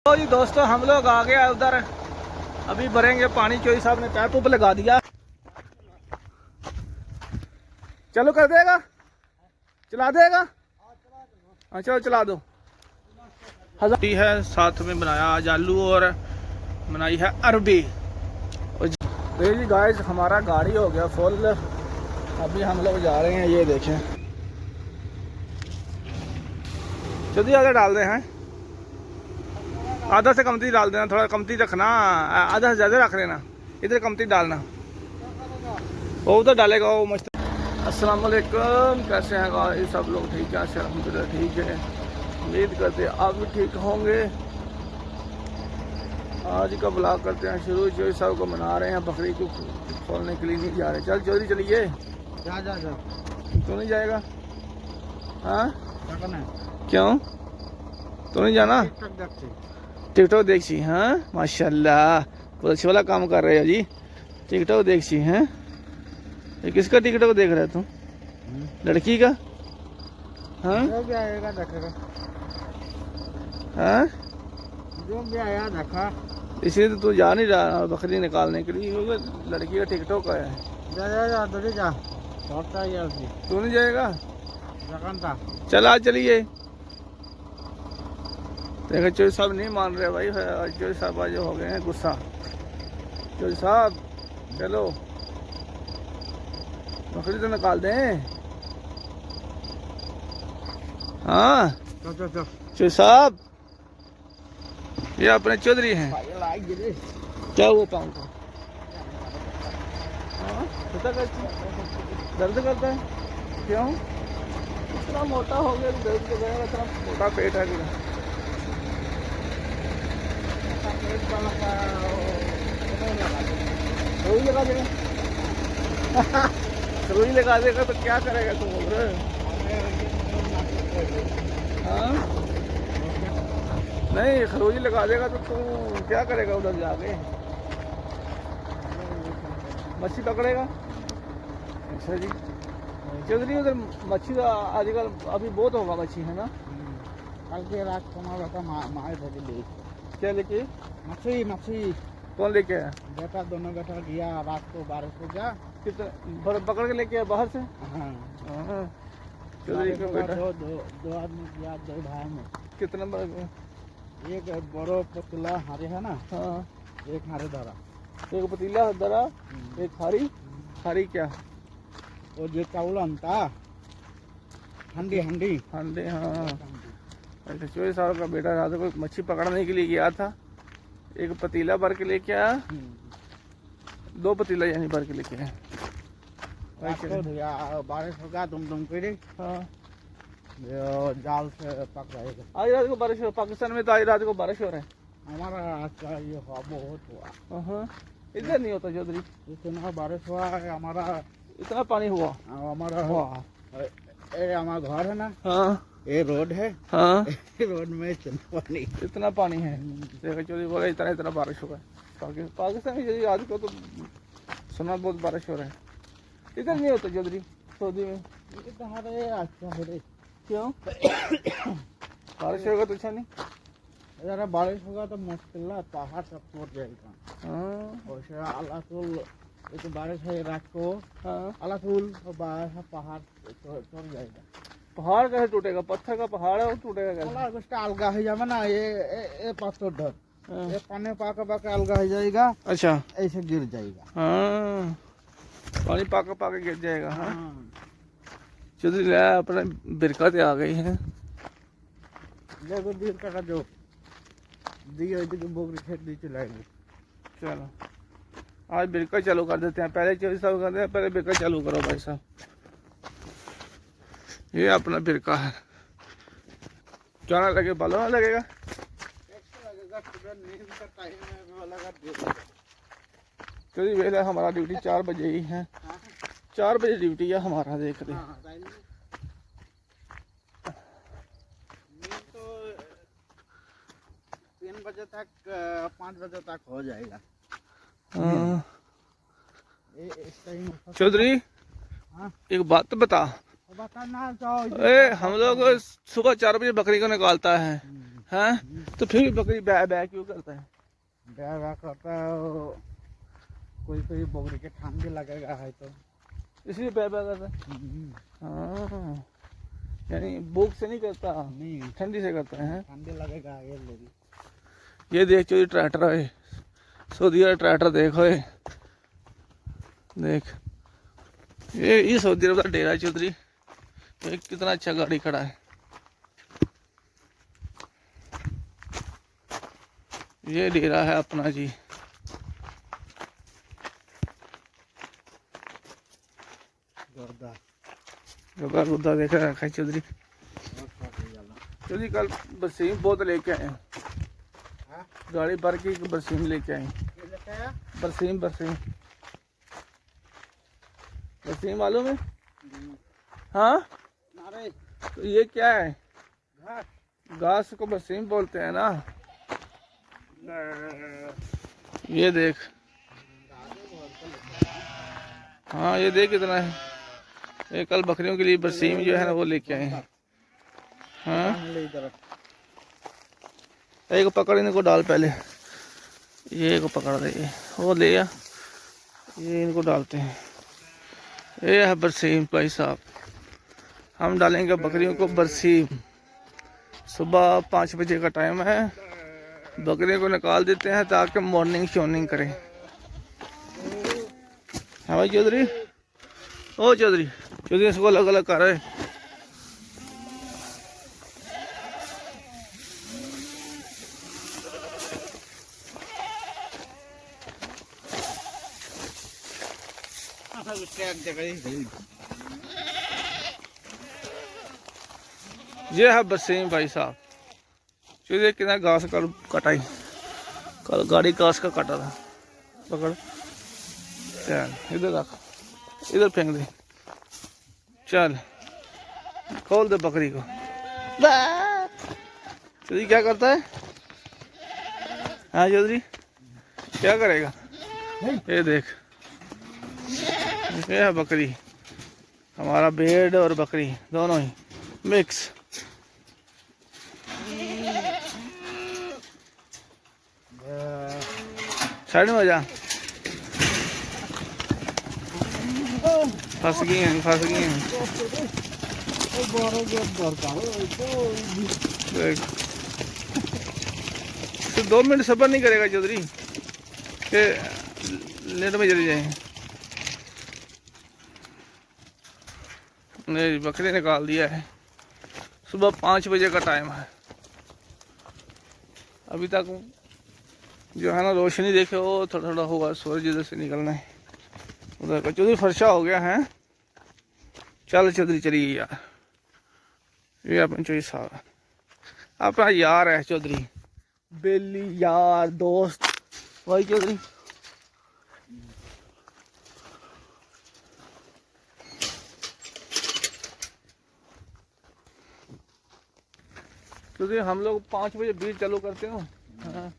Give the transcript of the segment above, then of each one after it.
तो जी दोस्तों हम लोग आ गया उधर, अभी भरेंगे पानी। चोई साहब ने पैप उप लगा दिया। चलो कर देगा, चला देगा। हाँ चलो चला दो। हज़ार है साथ में बनाया आज आलू और बनाई है अरबी। तो जी गाइस हमारा गाड़ी हो गया फुल, अभी हम लोग जा रहे हैं। ये देखें, जल्दी आगे डाल रहे हैं। आधा से कमती डाल देना, थोड़ा कमती रखना, आधा से ज़्यादा रख लेना। इधर कमती डालना, वो उधर डालेगा वो मस्त। अस्सलाम वालेकुम, कैसे हैं गाइस सब लोग? ठीक है, अल्हम्दुलिल्लाह ठीक है। उम्मीद करते हैं आप भी ठीक होंगे। आज का ब्लॉग करते हैं शुरू। जो सब को मना रहे हैं, बकरी को खोलने के लिए नहीं जा रहे। चल जल्दी चलिए। जा जा जा, तू नहीं जाएगा? हाँ क्या करना है? क्यों तू नहीं जाना? टिकटॉक देख सी? हाँ माशाल्लाह, बहुत अच्छा वाला काम कर रहे हो जी। टिकटॉक देख सी हैं? ये किसका टिकटॉक देख रहे हो तुम? लड़की का? हाँ जो भी आएगा देखेगा। हाँ जो भी आया देखा। इसलिए तो तू जा नहीं रहा बकरी निकालने के लिए, क्योंकि लड़की का टिकटॉक है। जा जा जा, दौड़ी जा। दौड़ता ही है। तू नहीं जाएगा? जगनता चल आज चलिए। देखो चोरी साहब नहीं मान रहे भाई। चोरी साहब आज हो गए हैं गुस्सा। चोरी साहब चलो, बकरी तो निकाल दें। हाँ चल चल चल। चोरी साहब ये अपने चौधरी हैं। क्या हुआ पाँव को? हाँ दर्द करता है? क्यों? इतना मोटा हो गया दर्द कर रहा है, इतना मोटा पेट है मेरा। सुई लगा देगा। सुई लगा देगा तो क्या करेगा तुम उधर? हाँ नहीं, खरोजी लगा देगा तो तुम क्या करेगा उधर जाके? मच्छी पकड़ेगा? अच्छा जी चौधरी, उधर मच्छी का आजकल अभी बहुत होगा मच्छी, है ना? कल के रात को हमारा बेटा मार ले। क्या लेके? मछली मछली। कौन लेके आया? बेटा दोनों बेटा गया रात को 12 को जा। कितना पकड़ के लेके आया बाहर से? हाँ चौधरी का बेटा। दो आदमी गया, 2 भाई में। कितना नंबर? एक बड़ो पतला हारे है ना। हाँ एक हारे धरा। एक पतीला दरा, एक खारी। खारी क्या? वो जो चावल अंता हंडी हंडी हांडे। हाँ अच्छा, चोरी साहब का बेटा रात को मच्छी पकड़ने के लिए गया था। एक पतीला भर के लेके आया, 2 पतीला यानी भर के लेके आया। बारिश होगा तुम करे। हाँ जाल से पक रहेगा। आज रात को बारिश हो, पाकिस्तान में तो आज रात को बारिश हो रहा है। हमारा आज का ये हुआ, बहुत हुआ। हाँ इधर नहीं होता चौधरी, इतना बारिश हुआ है हमारा। इतना पानी हुआ हमारा हुआ। ये हमारा घर है ना। हाँ ये रोड है। हाँ रोड में पानी, इतना पानी है। देखो चौधरी बोला इतना इतना बारिश हुआ है पाकिस्तान में। आज को तो सुना बहुत बारिश हो रहा है। इधर नहीं होता चौधरी, सऊदी में। अच्छा है। क्यों? बारिश होगा तो अच्छा नहीं। अगर बारिश होगा तो मुश्किल है, पहाड़ सब टूट जाएगा। हाँ और अल्लाह तो बारिश है रात को। हाँ अल्लाह पहाड़ टूट जाएगा। पहाड़ कैसे टूटेगा? पत्थर का पहाड़ है, वो टूटेगा कैसे? अल्लाह कुछ अलगा हो जाएगा ना। ये पत्थर धर ये पानी पाके पाके अलगा हो जाएगा। अच्छा ऐसे गिर जाएगा। हाँ पानी पाके पाके गिर जाएगा। हाँ चौधरी ले अपने बिरका आ गई है। देखो बिरका का जो दिया बोगरी खेत दी चलाएगी। चलो आज बिरका चालू कर देते हैं। पहले चौधरी साहब करते हैं, पहले बिरका चालू करो भाई साहब। ये अपना बिरका है। क्या ना लगे, बालों ना लगेगा? चौधरी वेला हमारा ड्यूटी 4 बजे ही है। 4 बजे ड्यूटी है हमारा। देख रहे तो 3 बजे तक 5 बजे तक हो जाएगा। चौधरी एक बात बता, बताना चाहो। हम लोग सुबह 4 बजे बकरी को निकालता है, हैं तो फिर भी बकरी बै बै क्यों करता है? बैगा करता है कोई कोई बकरी के ठंडी लगेगा है तो इसलिए बै बै करता है। हाँ, यानी भूख से नहीं करता, नहीं ठंडी से करता है। ठंडी लगेगा ये लोग। ये देख चोरी ट्रैक्टर है, सऊदी अरब ट्रैक्टर देखो ये देख, ये सऊदी अरब का डेरा है चौधरी। ये कितना अच्छा गाड़ी खड़ा है। ये डेरा है अपना जी। गुद्दा देख रखा है चौधरी। चौधरी कल बरसीम बहुत लेके आए हैं, गाड़ी भर के बरसीम लेके आए। बरसीम बरसीम बरसीम मालूम है? हाँ, तो ये क्या है? घास को बरसीम बोलते हैं ना। ये देख, हाँ ये देख कितना है। ये कल बकरियों के लिए बरसीम जो है ना वो लेके आए हैं। हाँ, एक पकड़ इनको डाल पहले, ये को पकड़ दे, वो ले आ, ये इनको डालते हैं। ये है बरसीम भाई साहब, हम डालेंगे बकरियों को बरसीम। सुबह 5 बजे का टाइम है, बकरियों को निकाल देते हैं ताकि मॉर्निंग शॉर्निंग करें। हाँ भाई चौधरी, ओ चौधरी, चौधरी इसको अलग अलग कर रहे। ये है बरसीम भाई साहब। चौधरी कितना घास कर कटाई, कल गाड़ी घास का काटा था। पकड़, चल इधर रख, इधर फेंक दे। चल खोल दे बकरी को। चौधरी क्या करता है? हाँ चौधरी क्या करेगा? ये देख, ये है बकरी, हमारा भेड़ और बकरी दोनों ही मिक्स। साइड में हो जा, फंस गई हैं, फंस गई हैं। तो 2 मिनट सब्र नहीं करेगा चौधरी के लेट में चले जाए। नहीं, बकरी निकाल दिया है। सुबह 5 बजे का टाइम है, अभी तक जो है ना रोशनी देखे वो थोड़ा थोड़ा होगा, सूरज इधर से निकलना है उधर का। चौधरी फर्शा हो गया है। चल चौधरी चलिए यार, ये अपन चौधरी साहब अपना यार है चौधरी, बेली यार दोस्त भाई चौधरी। चौधरी हम लोग 5 बजे बीज चालू करते हो, हाँ,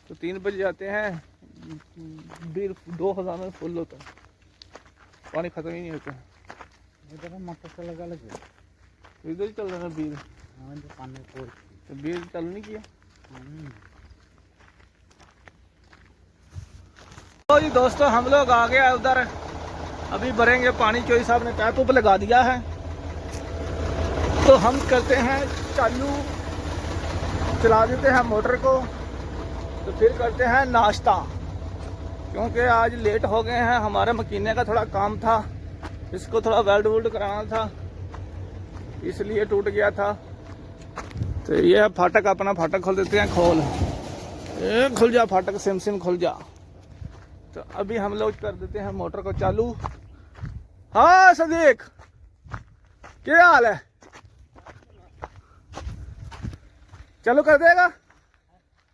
तो 3 बजे जाते हैं, बीज 2000 में फुल होता है, पानी खत्म ही नहीं होता। इधर मोटर से लगा लगे, इधर ही चल रहा है बीज। हाँ जो पानी को तो बीज चालू नहीं किया। तो जी दोस्तों हम लोग आ गए उधर, अभी भरेंगे पानी। चौधरी साहब ने पैप उप लगा दिया है, तो हम करते हैं चालू, चला देते हैं मोटर को, तो फिर करते हैं नाश्ता। क्योंकि आज लेट हो गए हैं, हमारे मकीने का थोड़ा काम था, इसको थोड़ा वेल्ड वुल्ड कराना था, इसलिए टूट गया था। तो ये है फाटक, अपना फाटक खोल देते हैं। खोल, ए खुल जा फाटक, सिम सिम खुल जा। तो अभी हम लोग कर देते हैं मोटर को चालू। हाँ सदीक, क्या हाल है? चालू कर देगा,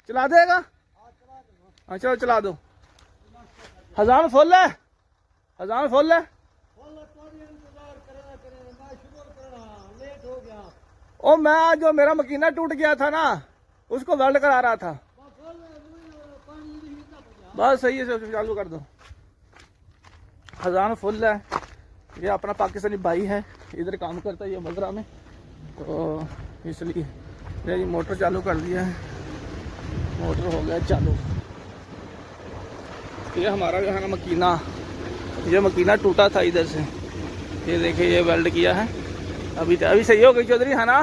चला देगा? हाँ चलो चला दो। हजान फुल है, हजान फुल है। ओ मैं जो मेरा मकीना टूट गया था ना, उसको वेल्ड करा रहा था। बस सही है, चालू कर दो। हजान फुल है। ये अपना पाकिस्तानी भाई है, इधर काम करता है ये मजरा में, तो इसलिए ये जी मोटर चालू कर दिया है, मोटर हो गया चालू। ये हमारा जो है ना मकीना, ये मकीना टूटा था इधर से, ये देखिए ये वेल्ड किया है। अभी सही हो गई चौधरी है ना,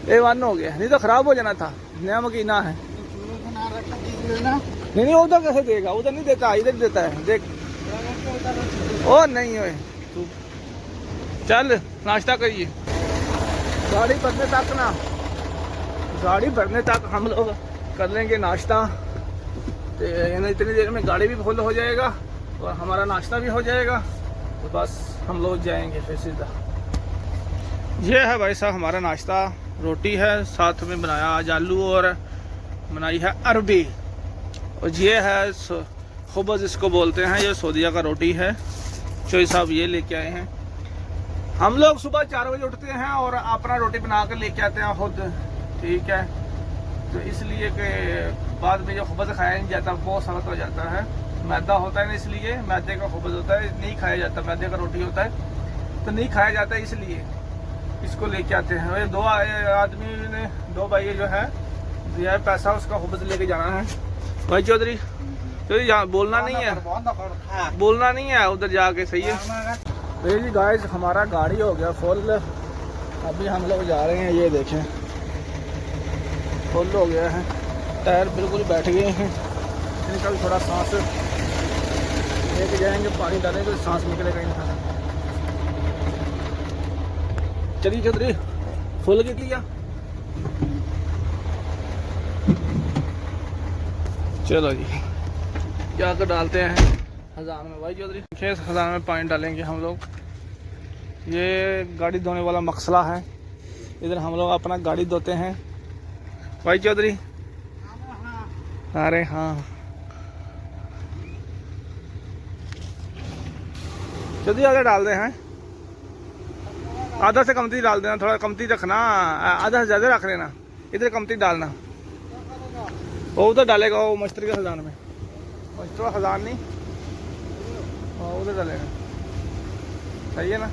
A1 हो गया, नहीं तो ख़राब हो जाना था। नया मकीना है। नहीं उधर कैसे देगा, उधर नहीं देता, इधर देता है। देख ओ नहीं ओए तू चल नाश्ता करिए। गाड़ी भरने तक ना, गाड़ी भरने तक हम लोग कर लेंगे नाश्ता। तो इतनी देर में गाड़ी भी फुल हो जाएगा और हमारा नाश्ता भी हो जाएगा, तो बस हम लोग जाएंगे फिर सीधा। ये है भाई साहब हमारा नाश्ता, रोटी है, साथ में बनाया आज आलू और बनाई है अरबी, और ये है खुबज़ इसको बोलते हैं, ये सऊदीया का रोटी है। चोई साहब ये लेके आए हैं। हम लोग सुबह 4 बजे उठते हैं और अपना रोटी बना कर लेके आते हैं खुद, ठीक है। तो इसलिए कि बाद में जो खुबज़ खाया नहीं जाता, बहुत सख्त हो जाता है, मैदा होता है ना, इसलिए मैदे का खुबज़ होता है, नहीं खाया जाता। मैदे का रोटी होता है तो नहीं खाया जाता, इसलिए इसको लेके आते हैं। और 2 आदमी ने, 2 भाई जो है दिया है पैसा, उसका खुबज़ लेके जाना है। भाई चौधरी बोलना नहीं है, बोलना नहीं है उधर जाके, सही है। तो ये जी गाइस हमारा गाड़ी हो गया फुल, अभी हम लोग जा रहे हैं। ये देखें फुल हो गया है, टायर बिल्कुल बैठ गए हैं। इनका भी थोड़ा सांस लेके जाएंगे, पानी डालेंगे तो सांस निकलेगा इनका। चलिए चौधरी फुल की लिया, चलो जी जाकर डालते हैं खजान में। भाई चौधरी खेत खजान में पानी डालेंगे हम लोग। ये गाड़ी धोने वाला मकसला है, इधर हम लोग अपना गाड़ी धोते हैं। भाई चौधरी अरे हाँ चौधरी आगे डाल दे हैं, आधा से कमती डाल देना, थोड़ा कमती रखना, आधा से ज़्यादा रख लेना। इधर कमती डालना, वो उधर डालेगा, वो मस्टर के खजान में, मस्टर का खजान नहीं, उधर डालेगा, सही है ना।